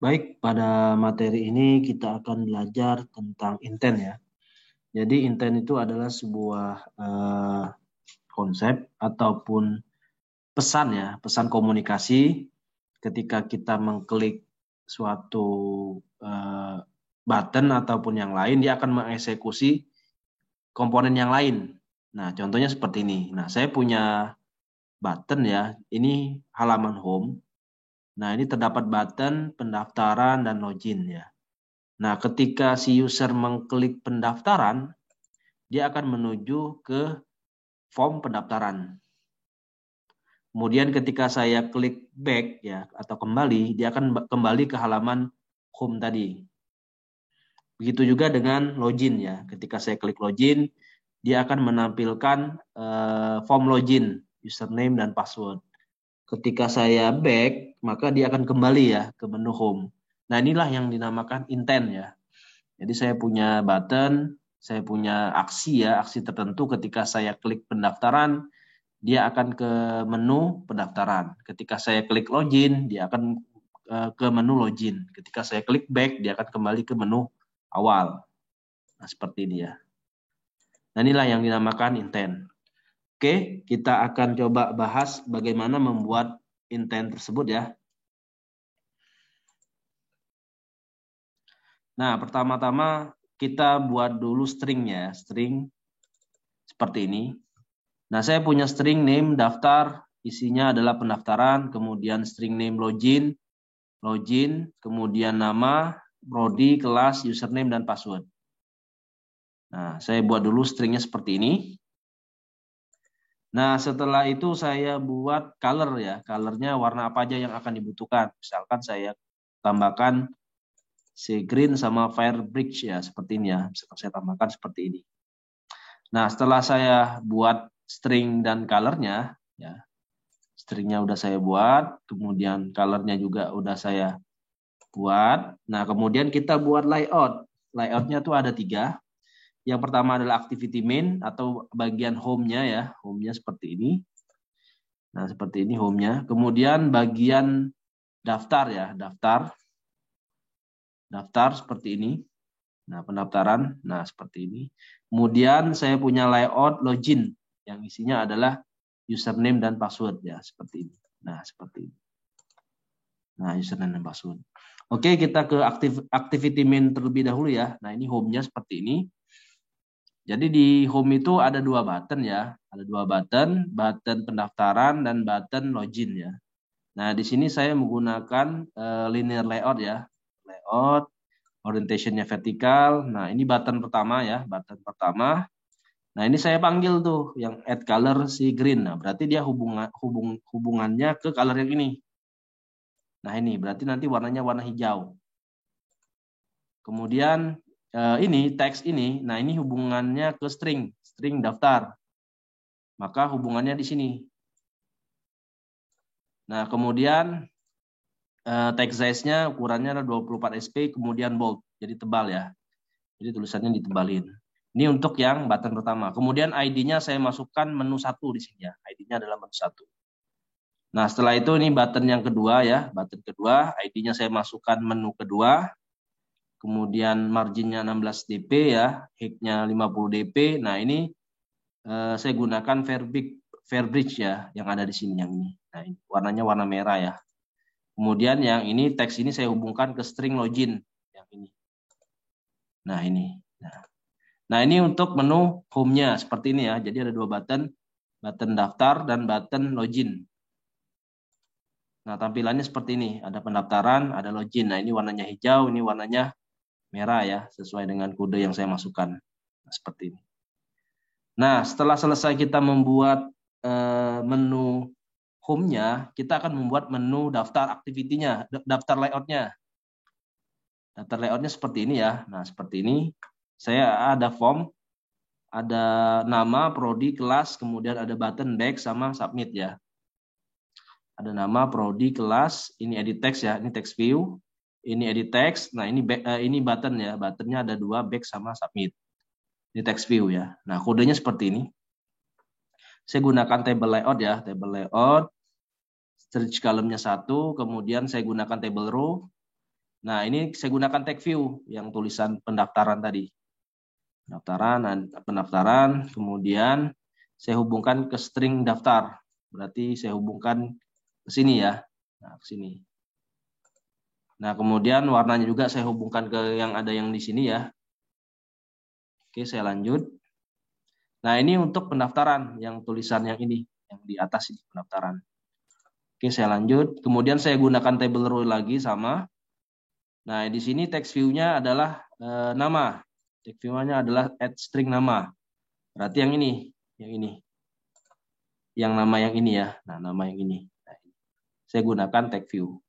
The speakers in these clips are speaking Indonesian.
Baik, pada materi ini kita akan belajar tentang intent ya. Jadi intent itu adalah sebuah konsep ataupun pesan ya, pesan komunikasi ketika kita mengklik suatu button ataupun yang lain, dia akan mengeksekusi komponen yang lain. Nah, contohnya seperti ini. Nah, saya punya button ya, ini halaman home. Nah, ini terdapat button pendaftaran dan login ya. Nah, ketika si user mengklik pendaftaran, dia akan menuju ke form pendaftaran. Kemudian ketika saya klik back ya atau kembali, dia akan kembali ke halaman home tadi. Begitu juga dengan login ya. Ketika saya klik login, dia akan menampilkan form login, username dan password. Ketika saya back, maka dia akan kembali ya ke menu home. Nah, inilah yang dinamakan intent ya. Jadi saya punya button, saya punya aksi ya, aksi tertentu ketika saya klik pendaftaran, dia akan ke menu pendaftaran. Ketika saya klik login, dia akan ke menu login. Ketika saya klik back, dia akan kembali ke menu awal. Nah, seperti ini ya. Nah, inilah yang dinamakan intent. Oke, kita akan coba bahas bagaimana membuat intent tersebut ya. Nah, pertama-tama kita buat dulu stringnya, string seperti ini. Nah, saya punya string name daftar, isinya adalah pendaftaran, kemudian string name login, kemudian nama, prodi, kelas, username, dan password. Nah, saya buat dulu stringnya seperti ini. Nah, setelah itu saya buat color ya, colornya warna apa aja yang akan dibutuhkan. Misalkan saya tambahkan si green sama fire bridge ya, seperti ini ya. Misalkan saya tambahkan seperti ini. Nah, setelah saya buat string dan colornya, ya, stringnya udah saya buat, kemudian colornya juga udah saya buat. Nah, kemudian kita buat layout. Layoutnya tuh ada 3. Yang pertama adalah activity main atau bagian home-nya ya, home-nya seperti ini. Nah, seperti ini home-nya. Kemudian bagian daftar ya, daftar seperti ini. Nah, pendaftaran, nah seperti ini. Kemudian saya punya layout login yang isinya adalah username dan password ya, seperti ini. Nah, seperti ini. Nah, username dan password. Oke, kita ke activity main terlebih dahulu ya. Nah, ini home-nya seperti ini. Jadi di home itu ada 2 button ya. Ada 2 button, button pendaftaran dan button login ya. Nah, di sini saya menggunakan linear layout ya. Layout, orientationnya vertikal. Nah, ini button pertama ya, button pertama. Nah, ini saya panggil tuh yang add color si green. Nah, berarti dia hubungannya ke color yang ini. Nah, ini berarti nanti warnanya warna hijau. Kemudian ini teks ini, nah ini hubungannya ke string daftar. Maka hubungannya di sini. Nah, kemudian text size-nya ukurannya adalah 24 SP, kemudian bold, jadi tebal ya. Jadi tulisannya ditebalin. Ini untuk yang button pertama. Kemudian ID-nya saya masukkan menu 1 di sini ya. ID-nya adalah menu 1. Nah, setelah itu ini button yang kedua ya. Button kedua, ID-nya saya masukkan menu kedua. Kemudian marginnya 16 dp ya. Height-nya 50 dp. Nah, ini saya gunakan Fairbridge ya. Yang ada di sini yang ini. Nah, ini warnanya warna merah ya. Kemudian yang ini teks ini saya hubungkan ke string login. Yang ini. Nah, ini. Nah, ini untuk menu home-nya seperti ini ya. Jadi ada 2 button, button daftar dan button login. Nah, tampilannya seperti ini. Ada pendaftaran, ada login. Nah, ini warnanya hijau, ini warnanya merah ya, sesuai dengan kode yang saya masukkan. Nah, seperti ini. Nah, setelah selesai kita membuat menu home-nya, kita akan membuat menu daftar activity-nya, daftar layout-nya. Daftar layout-nya seperti ini ya. Nah, seperti ini. Saya ada form, ada nama, prodi, kelas, kemudian ada button back sama submit ya. Ada nama, prodi, kelas, ini edit text ya, ini text view, ini edit text. Nah, ini button ya, buttonnya ada 2, back sama submit. Ini text view ya. Nah, kodenya seperti ini. Saya gunakan table layout ya, table layout. Search column-nya 1, kemudian saya gunakan table row. Nah, ini saya gunakan tag view yang tulisan pendaftaran tadi. Pendaftaran, kemudian saya hubungkan ke string daftar. Berarti saya hubungkan ke sini ya. Nah, ke sini. Nah, kemudian warnanya juga saya hubungkan ke yang ada yang di sini ya. Oke, saya lanjut. Nah, ini untuk pendaftaran yang tulisan yang ini, yang di atas ini pendaftaran. Oke, saya lanjut. Kemudian saya gunakan table row lagi sama. Nah, di sini text view-nya adalah nama. Text view-nya adalah add string nama. Berarti yang ini, yang ini. Yang nama yang ini ya. Nah, nama yang ini. Nah, saya gunakan tag view.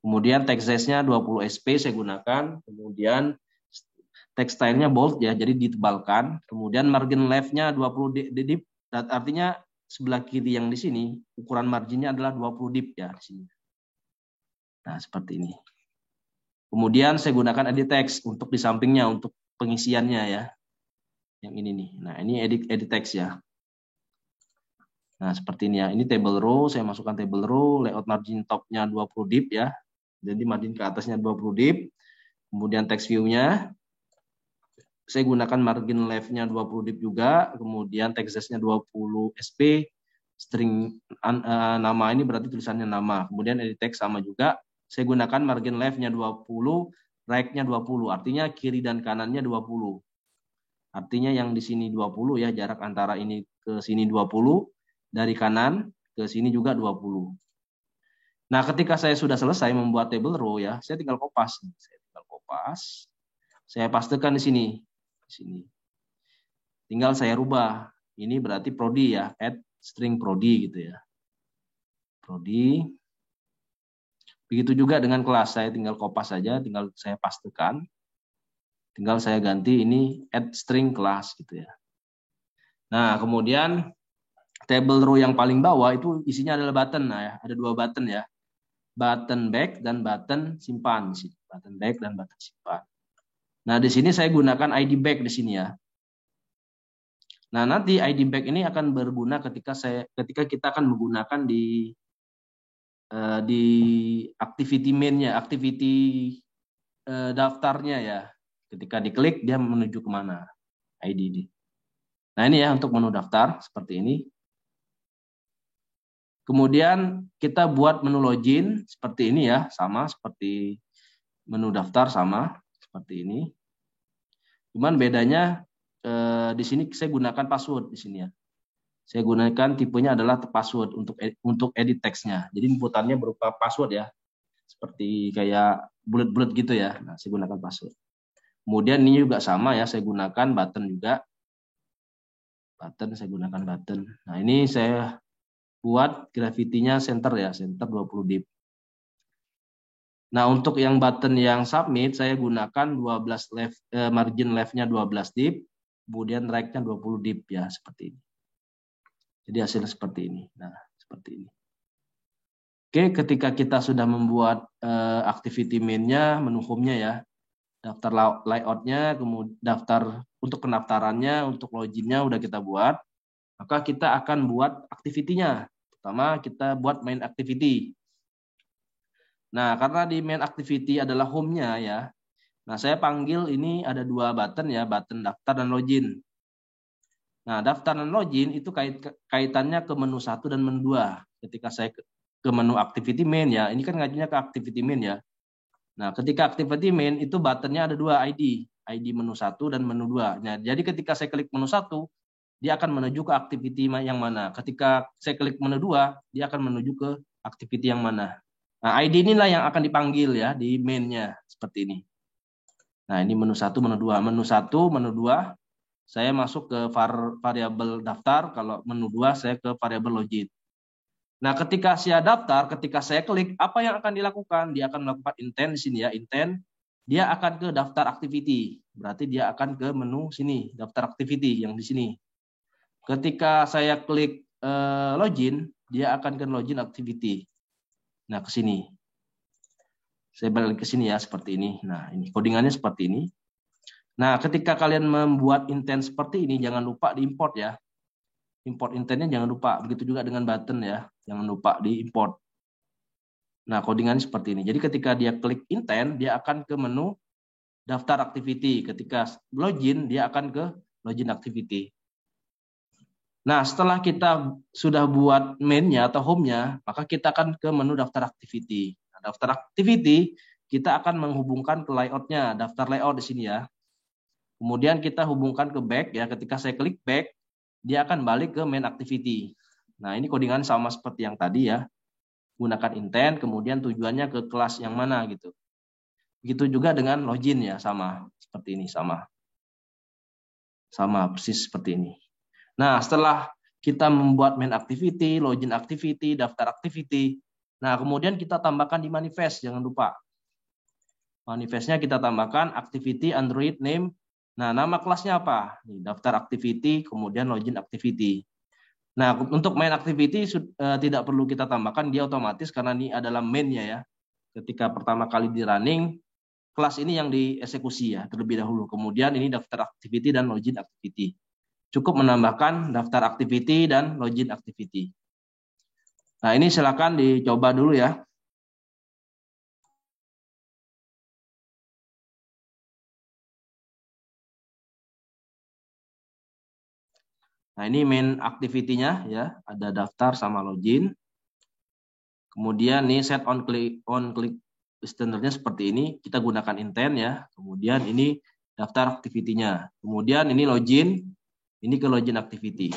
Kemudian text size-nya 20 SP saya gunakan. Kemudian text style-nya bold ya, jadi ditebalkan. Kemudian margin left-nya 20 dip. Artinya sebelah kiri yang di sini ukuran marginnya adalah 20 dip ya di sini. Nah, seperti ini. Kemudian saya gunakan edit text untuk di sampingnya untuk pengisiannya ya. Yang ini nih. Nah, ini edit text ya. Nah, seperti ini ya. Ini table row, saya masukkan table row, layout margin top-nya 20 dip ya. Jadi margin ke atasnya 20 dip. Kemudian text view-nya saya gunakan margin left-nya 20 dip juga, kemudian text size-nya 20 SP, string nama ini berarti tulisannya nama. Kemudian edit text sama juga. Saya gunakan margin left-nya 20, right-nya 20. Artinya kiri dan kanannya 20. Artinya yang di sini 20 ya, jarak antara ini ke sini 20, dari kanan ke sini juga 20. Nah, ketika saya sudah selesai membuat table row ya, saya tinggal kopas. Saya pastekan di sini. Di sini. Tinggal saya rubah. Ini berarti prodi ya, add string prodi gitu ya. Prodi. Begitu juga dengan kelas, saya tinggal kopas saja, tinggal saya pastekan. Tinggal saya ganti ini add string kelas gitu ya. Nah, kemudian table row yang paling bawah itu isinya adalah button. Nah, ya, ada 2 button ya. Button back dan button simpan di sini. Button back dan button simpan. Nah, di sini saya gunakan ID back di sini ya. Nah, nanti ID back ini akan berguna ketika kita akan menggunakan di activity main-nya, activity daftarnya ya. Ketika diklik dia menuju kemana ID ini. Nah, ini ya untuk menu daftar seperti ini. Kemudian kita buat menu login seperti ini ya, sama seperti menu daftar sama seperti ini. Cuman bedanya di sini saya gunakan password di sini ya. Saya gunakan tipenya adalah password untuk edit teksnya. Jadi inputannya berupa password ya. Seperti kayak bulat-bulat gitu ya. Nah, saya gunakan password. Kemudian ini juga sama ya, saya gunakan button juga. Button, saya gunakan button. Nah, ini saya buat gravity-nya center ya, center 20 dip. Nah, untuk yang button yang submit, saya gunakan 12 left, margin left-nya 12 dip, kemudian right-nya 20 dip ya, seperti ini. Jadi hasilnya seperti ini. Nah, seperti ini. Oke, ketika kita sudah membuat activity main-nya, menu home-nya ya, daftar layout-nya, kemudian daftar untuk pendaftarannya, untuk login-nya udah kita buat, maka kita akan buat activity-nya. Pertama, kita buat main activity. Nah, karena di main activity adalah home-nya ya, nah saya panggil ini ada 2 button ya, button daftar dan login. Nah, daftar dan login itu kaitannya ke menu 1 dan menu 2. Ketika saya ke menu activity main ya, ini kan ngajunya ke activity main ya. Nah, ketika activity main itu buttonnya ada 2 ID menu 1 dan menu 2. Nah, jadi ketika saya klik menu 1, dia akan menuju ke activity yang mana. Ketika saya klik menu 2, dia akan menuju ke activity yang mana. Nah, ID inilah yang akan dipanggil ya di main-nya seperti ini. Nah, ini menu 1, menu 2. Menu 1, menu 2 saya masuk ke variabel daftar, kalau menu 2 saya ke variabel login. Nah, ketika saya daftar, ketika saya klik, apa yang akan dilakukan? Dia akan melakukan intent di sini ya, intent. Dia akan ke daftar activity. Berarti dia akan ke menu sini, daftar activity yang di sini. Ketika saya klik login, dia akan ke login activity. Nah, ke sini. Saya balik ke sini ya, seperti ini. Nah, ini codingannya seperti ini. Nah, ketika kalian membuat intent seperti ini, jangan lupa diimport ya. Import intentnya jangan lupa. Begitu juga dengan button ya. Jangan lupa diimport. Nah, codingannya seperti ini. Jadi ketika dia klik intent, dia akan ke menu daftar activity. Ketika login, dia akan ke login activity. Nah, setelah kita sudah buat main-nya atau home-nya, maka kita akan ke menu daftar activity. Nah, daftar activity, kita akan menghubungkan ke layout-nya, daftar layout di sini ya. Kemudian kita hubungkan ke back ya. Ketika saya klik back, dia akan balik ke main activity. Nah, ini codingan sama seperti yang tadi ya. Gunakan intent, kemudian tujuannya ke kelas yang mana gitu. Begitu juga dengan login ya, sama seperti ini, sama persis seperti ini. Nah, setelah kita membuat main activity, login activity, daftar activity, nah kemudian kita tambahkan di manifest, jangan lupa. Manifestnya kita tambahkan activity Android name. Nah, nama kelasnya apa? Nih, daftar activity, kemudian login activity. Nah, untuk main activity tidak perlu kita tambahkan, dia otomatis karena ini adalah main-nya ya. Ketika pertama kali di running, kelas ini yang dieksekusi ya terlebih dahulu. Kemudian ini daftar activity dan login activity. Cukup menambahkan daftar activity dan login activity. Nah, ini silakan dicoba dulu ya. Nah, ini main activity-nya ya, ada daftar sama login. Kemudian nih set on click listener-nya seperti ini, kita gunakan intent ya. Kemudian ini daftar activity-nya. Kemudian ini login, ini ke login activity.